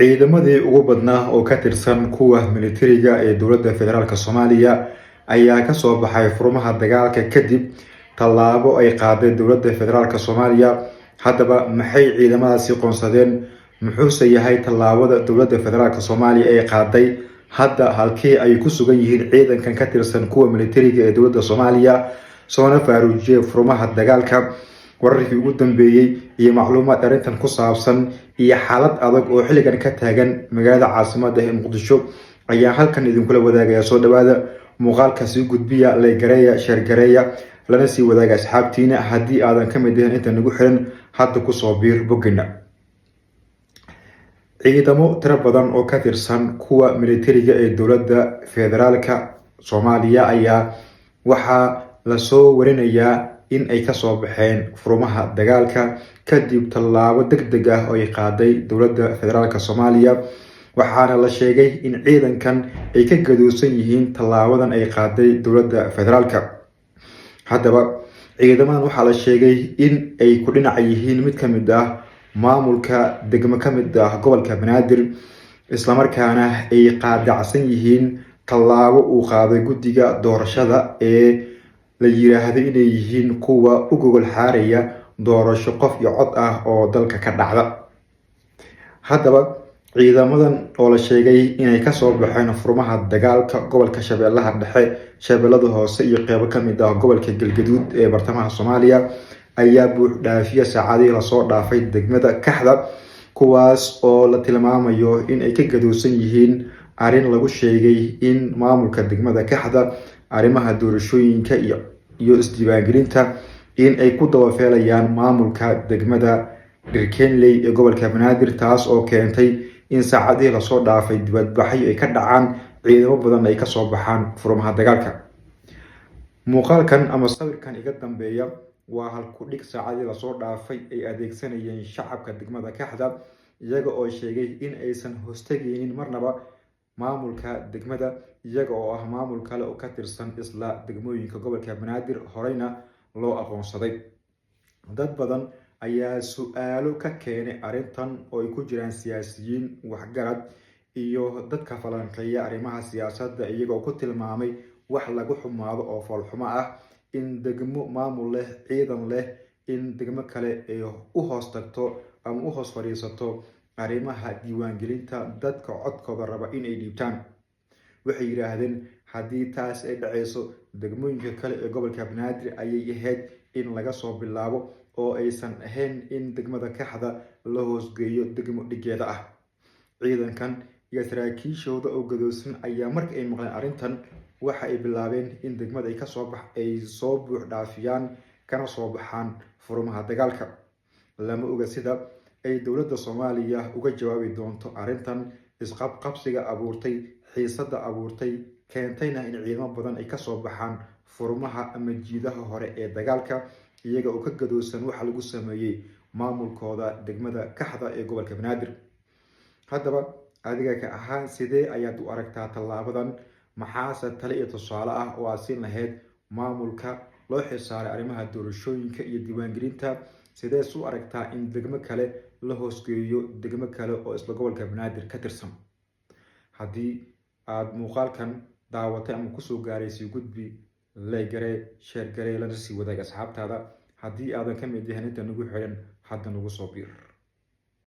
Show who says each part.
Speaker 1: ciidamadii ugu badnaa oo ka tirsan kuwa militariga ee dowladda federaalk Soomaaliya ayaa ka soo baxay furmaha dagaalka kadib tallaabo ay qaaday dowladda federaalk Soomaaliya. Haddaba maxay ciidamadaasi qoonsadeen? Muxuuse yahay tallaabada dowladda federaalk Soomaaliya ay qaaday? Hadda halkee ay ku sugan yihiin ciidankan ka tirsan kuwa militariga ee dowladda Soomaaliya soona faaruujiyay furmaha dagaalka? Wararkii ugu dambeeyay iyo macluumaad arrintan ku saabsan iyo xaalad adag oo xilligan ka taagan magaalada caasimadda ee Muqdisho ayaa halkan idinkula wadaagaya. Soo dhawaada, muuqaalka sii gudbiya, like gareeya, share gareeya, lana sii wadaaga asxaabtiina. Haddii aadan ka mid ahayn inta nagu xiran, hadda ku soo biir boggeena. ciidamo tiro badan oo ka tirsan kuwa militariga ee dowladda federaalka Soomaaliya ayaa waxaa la soo warinayaa in ay ka soo baxeen furmaha dagaalka kadib tallaabo degdeg ah oo ay qaaday dowladda federaalk Soomaaliya. Waxaana la sheegay in ciidankan ay ka gadoosan yihiin tallaabadan ay qaaday dowladda federaalka. Haddaba ciidamadan waxaa la sheegay in ay ku dhinac yihiin mid ka mid ah maamulka degmo ka mid ah gobolka Banaadir, isla markaana ay qaadacsan yihiin tallaabo uu qaaday guddiga doorashada ee la yiraahdo inay yihiin kuwa u gogol xaaraya doorasho qof iyo cod ah oo dalka ka dhacda. Haddaba ciidamadan oo la sheegay inay ka soo baxeen furmaha dagaalka gobolka Shabeellaha Dhexe, Shabeellada Hoose iyo qeybo ka mid ah gobolka Galgaduud ee bartamaha Soomaaliya ayaa buux dhaafiya saacadihii lasoo dhaafay degmada Kaxda, kuwaas oo la tilmaamayo in ay ka gadoosan yihiin arrin lagu sheegay in maamulka degmada Kaxda arrimaha doorashooyinka iyo isdiiwaangelinta in ay ku dabafeelayaan maamulka degmada Dherkenley ee gobolka Banaadir, taas oo keentay in saacadihii lasoo dhaafay dibadbaxyo ay ka dhacaan, ciidamo badan ay ka soo baxaan furmaha dagaalka. Muuqaalkan ama sawirkan iga dambeeya waa halku dhig saacadihii lasoo dhaafay ay adeegsanayeen shacabka degmada Kaxda, iyaga oo sheegay in aysan hoostagaynin marnaba maamulka degmada, iyaga oo ah maamul kale oo ka tirsan isla degmooyinka gobolka Banaadir horeyna loo aqoonsaday. Dad badan ayaa su'aalo ka keenay arrintan oo ay ku jiraan siyaasiyiin, waxgarad iyo dadka falanqeeya arrimaha siyaasadda, iyaga oo ku tilmaamay wax lagu xumaado oo foolxumo ah in degmo maamul leh, ciidan leh, in degmo kale ay u hoos tagto ama u hoos fadhiisato arrimaha diiwaangelinta dadka codkooda raba in ay dhiibtaan. Waxay yiraahdeen haddii taas ay dhaceyso degmooyinka kale ee gobolka Banaadir ayay ahayd in laga soo bilaabo, oo aysan ahayn in degmada Kaxda la hoosgeeyo degmo dhigeeda ah. Ciidankan iyo saraakiishooda oo gadoosan ayaa marka ay maqleen arrintan waxa ay bilaabeen in degmada ay soo buux dhaafiyaan kana soo baxaan furmaha dagaalka. Lama oga sida ay dowladda Soomaaliya uga jawaabi doonto arrintan isqabqabsiga abuurtay, xiisadda abuurtay, keentayna in ciidamo badan ay ka soo baxaan furmaha ama jiidaha hore ee dagaalka, iyaga oo ka gadoosan waxa lagu sameeyay maamulkooda degmada Kaxda ee gobolka Banaadir. Haddaba adiga ka ahaan sidee ayaad u aragtaa tallaabadan? Maxaase tale iyo tusaale ah oo aad siin lahayd maamulka loo xilsaaray arrimaha doorashooyinka iyo diiwaangelinta? Sidee u aragtaa in degmo kale la hoosgeeyo degmo kale oo isla gobolka Banaadir ka tirsan? Haddii aad muuqaalkan daawatay ama kusoo gaaray, sii gudbi, like garee, share garee, lana sii wadaag asxaabtaada. Haddii aadan ka mid ahayn inta nagu xiran, hadda nagu soo biir.